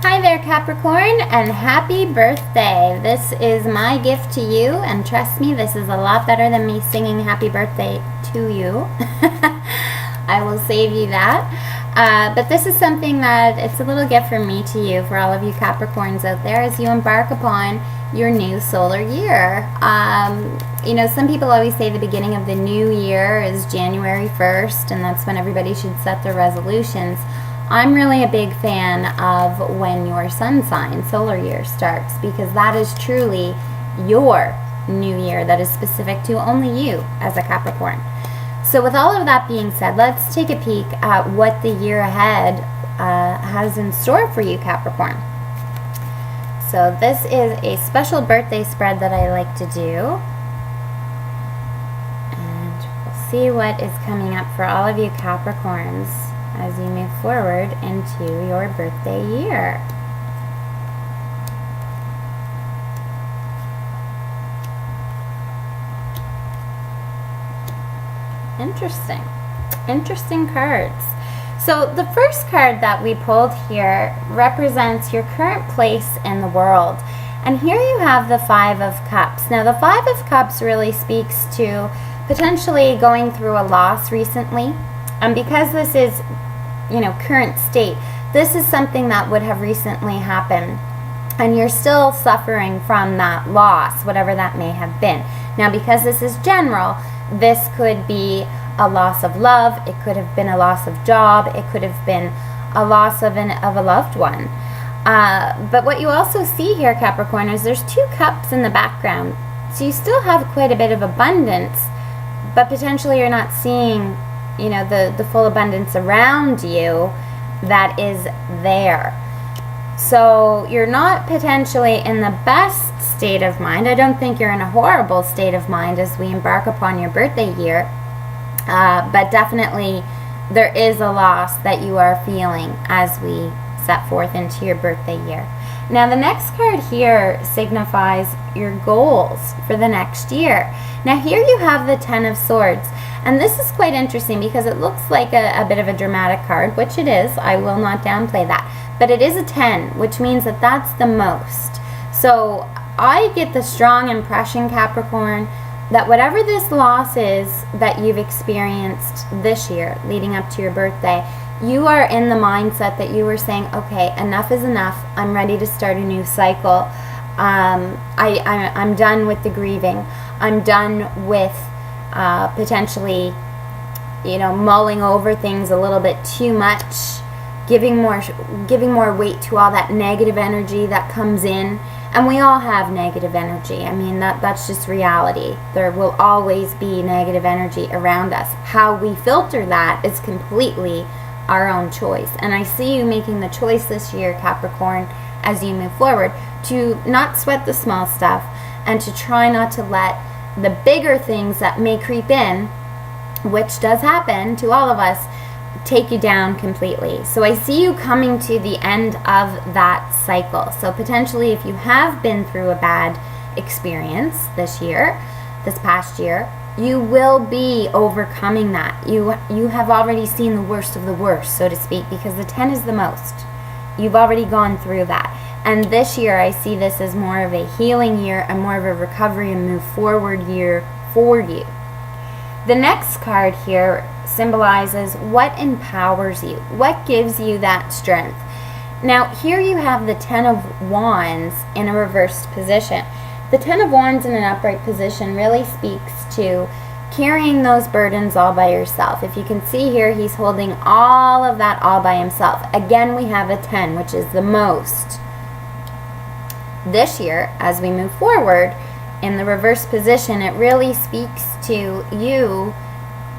Hi there, Capricorn, and happy birthday. This is my gift to you, and trust me, this is a lot better than me singing happy birthday to you. I will save you that. But this is something that it's a little gift from me to you, for all of you Capricorns out there, as you embark upon your new solar year. Some people always say the beginning of the new year is January 1st, and that's when everybody should set their resolutions. I'm really a big fan of when your sun sign, solar year, starts, because that is truly your new year that is specific to only you as a Capricorn. So with all of that being said, let's take a peek at what the year ahead has in store for you, Capricorn. So this is a special birthday spread that I like to do. And we'll see what is coming up for all of you Capricorns as you move forward into your birthday year. Interesting cards. So the first card that we pulled here represents your current place in the world. And here you have the Five of Cups. Now the Five of Cups really speaks to potentially going through a loss recently. And because this is current state, this is something that would have recently happened, and you're still suffering from that loss, whatever that may have been. Now, because this is general, this could be a loss of love, it could have been a loss of job, it could have been a loss of a loved one. But what you also see here, Capricorn, is there's two cups in the background. So you still have quite a bit of abundance, but potentially you're not seeing the full abundance around you that is there. So you're not potentially in the best state of mind. I don't think you're in a horrible state of mind as we embark upon your birthday year, but definitely there is a loss that you are feeling as we set forth into your birthday year. Now the next card here signifies your goals for the next year. Now here you have the Ten of Swords. And this is quite interesting because it looks like a bit of a dramatic card, which it is. I will not downplay that. But it is a 10, which means that that's the most. So I get the strong impression, Capricorn, that whatever this loss is that you've experienced this year leading up to your birthday, you are in the mindset that you were saying, okay, enough is enough. I'm ready to start a new cycle. I'm done with the grieving. I'm done with potentially mulling over things a little bit too much, giving more weight to all that negative energy that comes in. And we all have negative energy. I mean, that's just reality. There will always be negative energy around us. How we filter that is completely our own choice. And I see you making the choice this year, Capricorn, as you move forward, to not sweat the small stuff and to try not to let the bigger things that may creep in, which does happen to all of us, take you down completely. So I see you coming to the end of that cycle. So potentially if you have been through a bad experience this past year, you will be overcoming that. You have already seen the worst of the worst, so to speak, because the 10 is the most. You've already gone through that. And this year, I see this as more of a healing year and more of a recovery and move forward year for you. The next card here symbolizes what empowers you, what gives you that strength. Now, here you have the Ten of Wands in a reversed position. The Ten of Wands in an upright position really speaks to carrying those burdens all by yourself. If you can see here, he's holding all of that all by himself. Again, we have a 10, which is the most. This year, as we move forward in the reverse position, it really speaks to you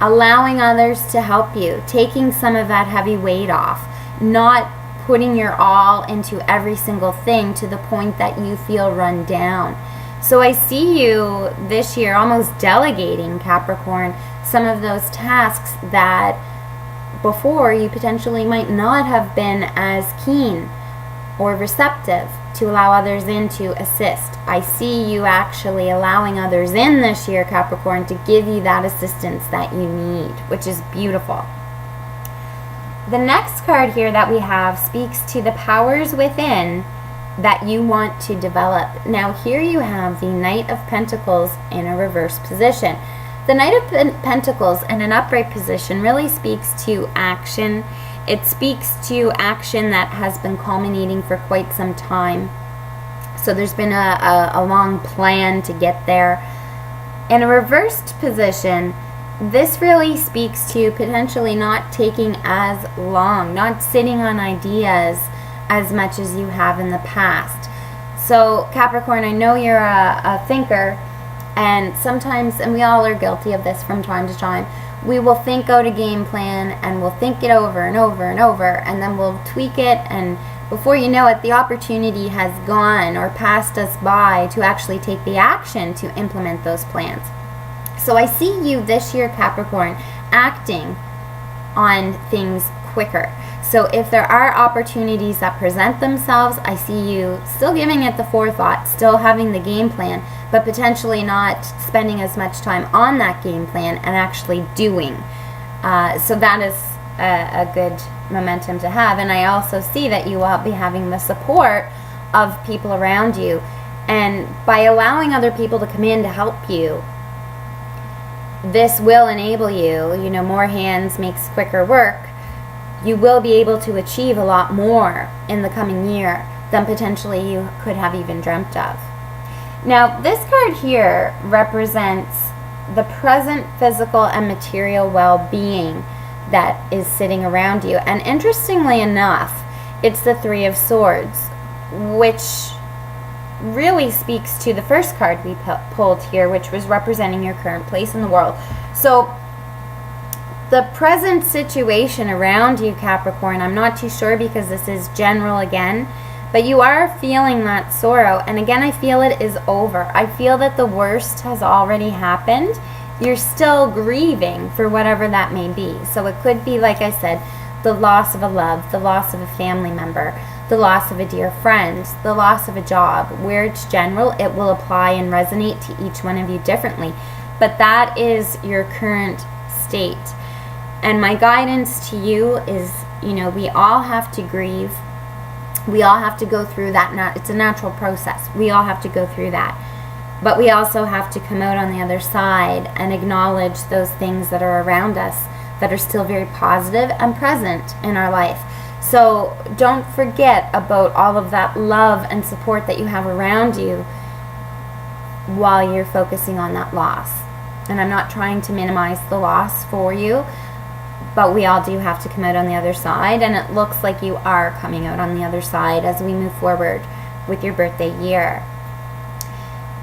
allowing others to help you, taking some of that heavy weight off, not putting your all into every single thing to the point that you feel run down. So I see you this year almost delegating, Capricorn, some of those tasks that before you potentially might not have been as keen or receptive to allow others in to assist. I see you actually allowing others in this year, Capricorn, to give you that assistance that you need, which is beautiful. The next card here that we have speaks to the powers within that you want to develop. Now here you have the Knight of Pentacles in a reverse position. The Knight of Pentacles in an upright position really speaks to action. It speaks to action that has been culminating for quite some time. So there's been a long plan to get there. In a reversed position, this really speaks to potentially not taking as long, not sitting on ideas as much as you have in the past. So Capricorn, I know you're a thinker, and sometimes, and we all are guilty of this from time to time, we will think out a game plan and we'll think it over and over and over, and then we'll tweak it, and before you know it, the opportunity has gone or passed us by to actually take the action to implement those plans. So I see you this year, Capricorn, acting on things quicker. So if there are opportunities that present themselves, I see you still giving it the forethought, still having the game plan, but potentially not spending as much time on that game plan and actually doing. So that is a good momentum to have. And I also see that you will be having the support of people around you. And by allowing other people to come in to help you, this will enable you, you know, more hands makes quicker work. You will be able to achieve a lot more in the coming year than potentially you could have even dreamt of. Now, this card here represents the present physical and material well-being that is sitting around you. And interestingly enough, it's the Three of Swords, which really speaks to the first card we pulled here, which was representing your current place in the world. So the present situation around you, Capricorn, I'm not too sure because this is general again, but you are feeling that sorrow. And again, I feel it is over. I feel that the worst has already happened. You're still grieving for whatever that may be. So it could be, like I said, the loss of a love, the loss of a family member, the loss of a dear friend, the loss of a job. Where it's general, it will apply and resonate to each one of you differently. But that is your current state. And my guidance to you is, you know, we all have to grieve. We all have to go through that. It's a natural process. We all have to go through that. But we also have to come out on the other side and acknowledge those things that are around us that are still very positive and present in our life. So don't forget about all of that love and support that you have around you while you're focusing on that loss. And I'm not trying to minimize the loss for you, but we all do have to come out on the other side, and it looks like you are coming out on the other side as we move forward with your birthday year.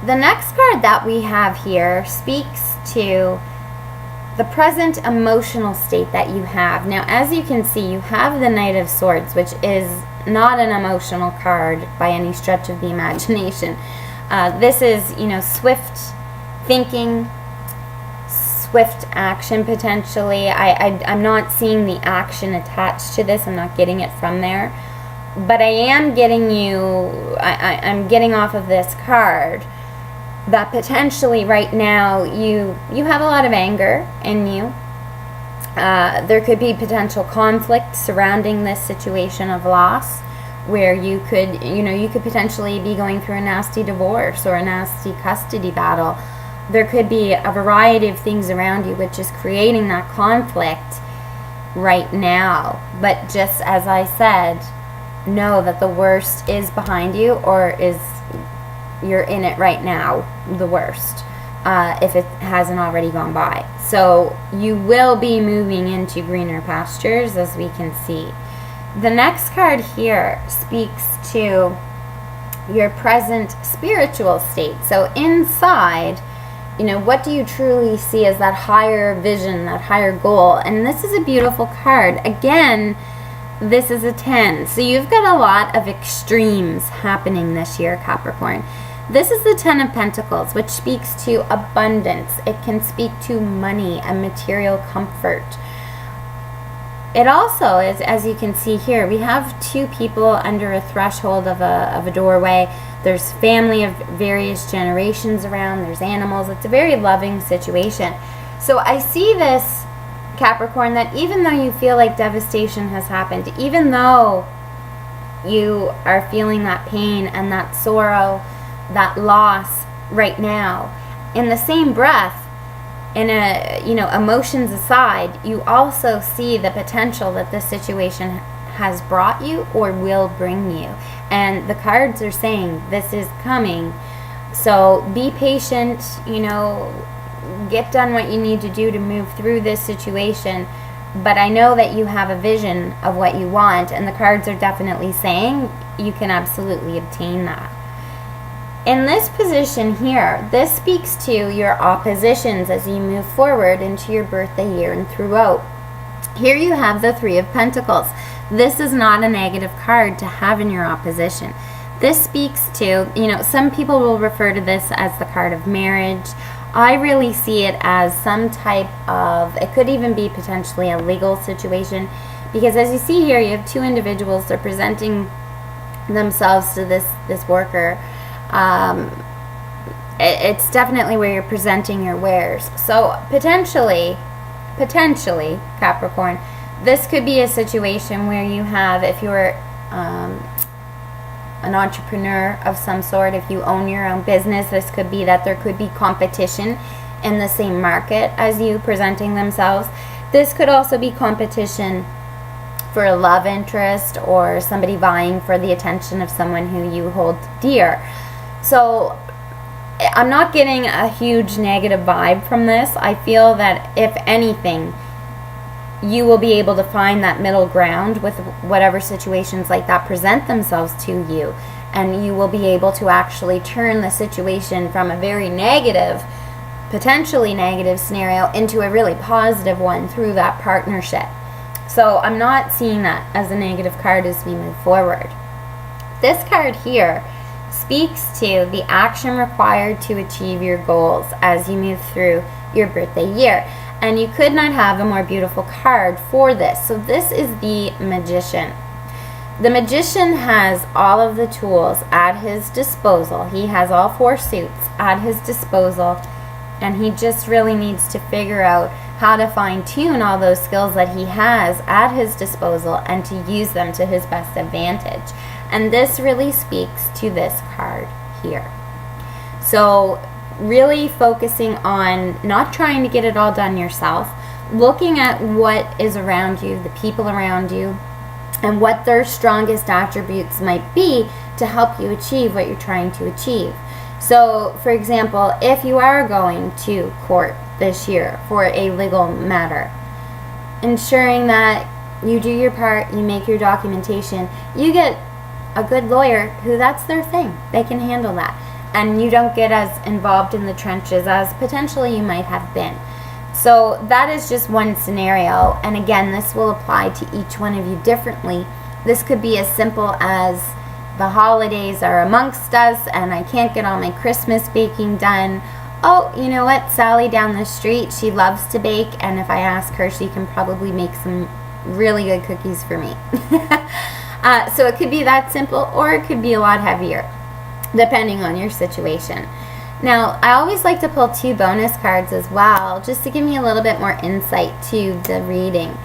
The next card that we have here speaks to the present emotional state that you have. Now, as you can see, you have the Knight of Swords, which is not an emotional card by any stretch of the imagination. This is, you know, swift thinking, swift action potentially. I'm not seeing the action attached to this. I'm not getting it from there. But I am getting you, I'm getting off of this card that potentially right now you have a lot of anger in you. There could be potential conflict surrounding this situation of loss, where you could potentially be going through a nasty divorce or a nasty custody battle. There could be a variety of things around you which is creating that conflict right now. But just as I said, know that the worst is behind you, or is you're in it right now, the worst, if it hasn't already gone by. So you will be moving into greener pastures, as we can see. The next card here speaks to your present spiritual state. So inside, you know, what do you truly see as that higher vision, that higher goal? And this is a beautiful card. Again, this is a 10. So you've got a lot of extremes happening this year, Capricorn. This is the 10 of Pentacles, which speaks to abundance. It can speak to money and material comfort. It also is, as you can see here, we have two people under a threshold of a doorway. There's family of various generations around. There's animals. It's a very loving situation. So I see this Capricorn, that even though you feel like devastation has happened, even though you are feeling that pain and that sorrow, that loss right now, in the same breath, in a, emotions aside, you also see the potential that this situation has brought you or will bring you. And the cards are saying this is coming. So be patient, get done what you need to do to move through this situation. But I know that you have a vision of what you want, and the cards are definitely saying you can absolutely obtain that. In this position here, this speaks to your oppositions as you move forward into your birthday year and throughout. Here you have the Three of Pentacles. This is not a negative card to have in your opposition. This speaks to, some people will refer to this as the card of marriage. I really see it as some type of, it could even be potentially a legal situation, because as you see here, you have two individuals. They're presenting themselves to this worker. It's definitely where you're presenting your wares. So potentially, Capricorn, this could be a situation where you have, if you're an entrepreneur of some sort, if you own your own business, this could be that there could be competition in the same market as you presenting themselves. This could also be competition for a love interest or somebody vying for the attention of someone who you hold dear. So I'm not getting a huge negative vibe from this. I feel that if anything, you will be able to find that middle ground with whatever situations like that present themselves to you, and you will be able to actually turn the situation from a very negative, potentially negative scenario into a really positive one through that partnership. So I'm not seeing that as a negative card as we move forward. This card here speaks to the action required to achieve your goals as you move through your birthday year. And you could not have a more beautiful card for this. So this is the Magician. The Magician has all of the tools at his disposal. He has all four suits at his disposal, and he just really needs to figure out how to fine-tune all those skills that he has at his disposal and to use them to his best advantage. And this really speaks to this card here. So really focusing on not trying to get it all done yourself, looking at what is around you, the people around you, and what their strongest attributes might be to help you achieve what you're trying to achieve. So, for example, if you are going to court this year for a legal matter, ensuring that you do your part, you make your documentation, you get a good lawyer who that's their thing. They can handle that. And you don't get as involved in the trenches as potentially you might have been. So that is just one scenario. And again, this will apply to each one of you differently. This could be as simple as the holidays are amongst us and I can't get all my Christmas baking done. Oh, you know what? Sally down the street, she loves to bake, and if I ask her, she can probably make some really good cookies for me. So it could be that simple, or it could be a lot heavier, depending on your situation. Now, I always like to pull two bonus cards as well, just to give me a little bit more insight to the reading.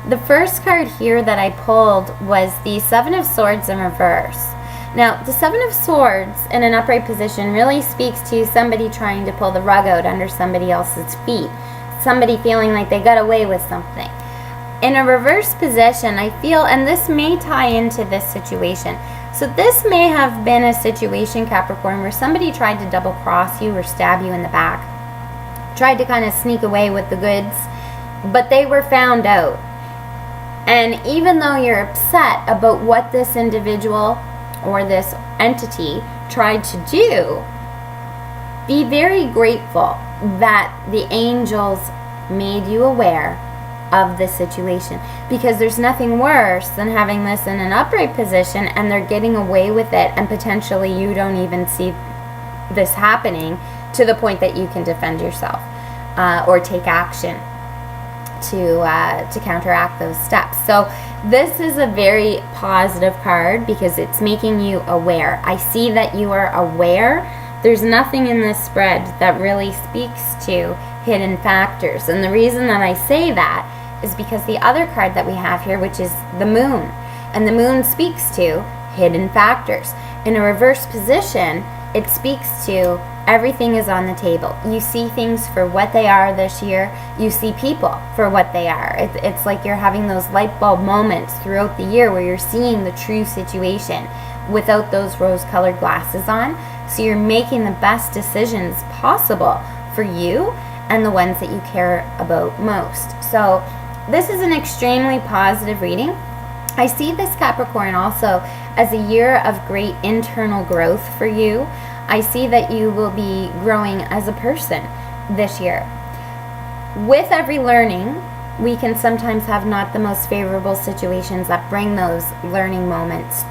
The first card here that I pulled was the Seven of Swords in reverse. Now, the Seven of Swords in an upright position really speaks to somebody trying to pull the rug out under somebody else's feet, somebody feeling like they got away with something. In a reverse position, I feel, and this may tie into this situation, so this may have been a situation, Capricorn, where somebody tried to double cross you or stab you in the back, tried to kind of sneak away with the goods, but they were found out. And even though you're upset about what this individual or this entity tried to do, be very grateful that the angels made you aware of this situation, because there's nothing worse than having this in an upright position and they're getting away with it, and potentially you don't even see this happening to the point that you can defend yourself or take action to counteract those steps. So this is a very positive card because it's making you aware. I see that you are aware. There's nothing in this spread that really speaks to hidden factors, and the reason that I say that is because the other card that we have here, which is the moon, and the moon speaks to hidden factors. In a reverse position, it speaks to everything is on the table. You see things for what they are this year. You see people for what they are. It's like you're having those light bulb moments throughout the year where you're seeing the true situation without those rose-colored glasses on. So you're making the best decisions possible for you and the ones that you care about most. So this is an extremely positive reading. I see this, Capricorn, also as a year of great internal growth for you. I see that you will be growing as a person this year. With every learning, we can sometimes have not the most favorable situations that bring those learning moments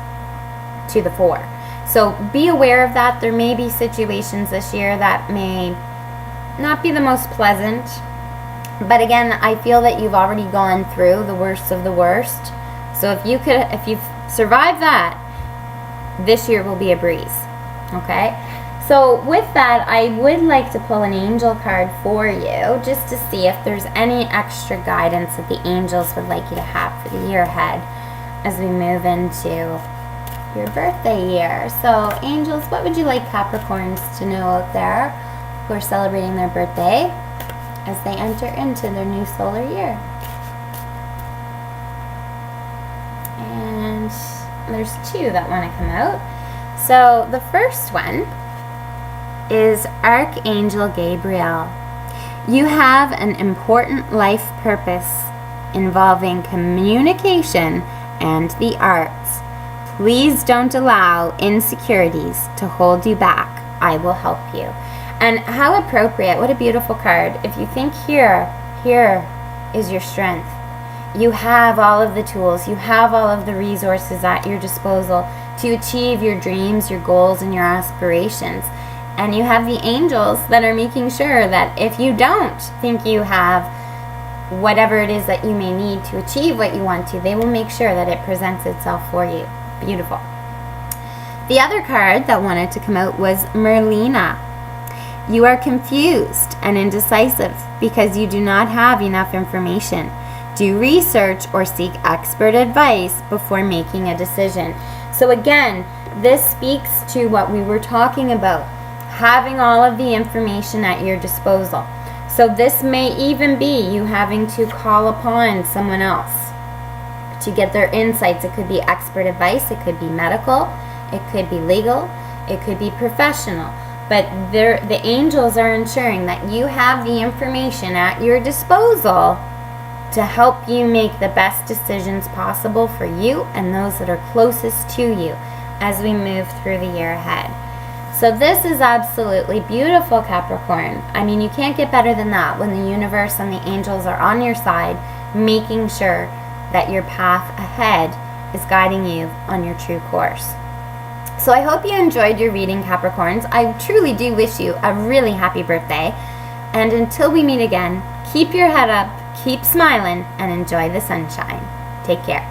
to the fore. So be aware of that. There may be situations this year that may not be the most pleasant. But again, I feel that you've already gone through the worst of the worst. So if you've survived that, this year will be a breeze. Okay? So with that, I would like to pull an angel card for you just to see if there's any extra guidance that the angels would like you to have for the year ahead as we move into your birthday year. So angels, what would you like Capricorns to know out there who are celebrating their birthday as they enter into their new solar year? And there's two that want to come out. So the first one is Archangel Gabriel. You have an important life purpose involving communication and the arts. Please don't allow insecurities to hold you back. I will help you. And how appropriate, what a beautiful card. If you think here is your strength. You have all of the tools, you have all of the resources at your disposal to achieve your dreams, your goals, and your aspirations. And you have the angels that are making sure that if you don't think you have whatever it is that you may need to achieve what you want to, they will make sure that it presents itself for you. Beautiful. The other card that wanted to come out was Merlina. You are confused and indecisive because you do not have enough information. Do research or seek expert advice before making a decision. So again, this speaks to what we were talking about, having all of the information at your disposal. So this may even be you having to call upon someone else to get their insights. It could be expert advice, it could be medical, it could be legal, it could be professional. But the angels are ensuring that you have the information at your disposal to help you make the best decisions possible for you and those that are closest to you as we move through the year ahead. So this is absolutely beautiful, Capricorn. I mean, you can't get better than that when the universe and the angels are on your side, making sure that your path ahead is guiding you on your true course. So I hope you enjoyed your reading, Capricorns. I truly do wish you a really happy birthday. And until we meet again, keep your head up, keep smiling, and enjoy the sunshine. Take care.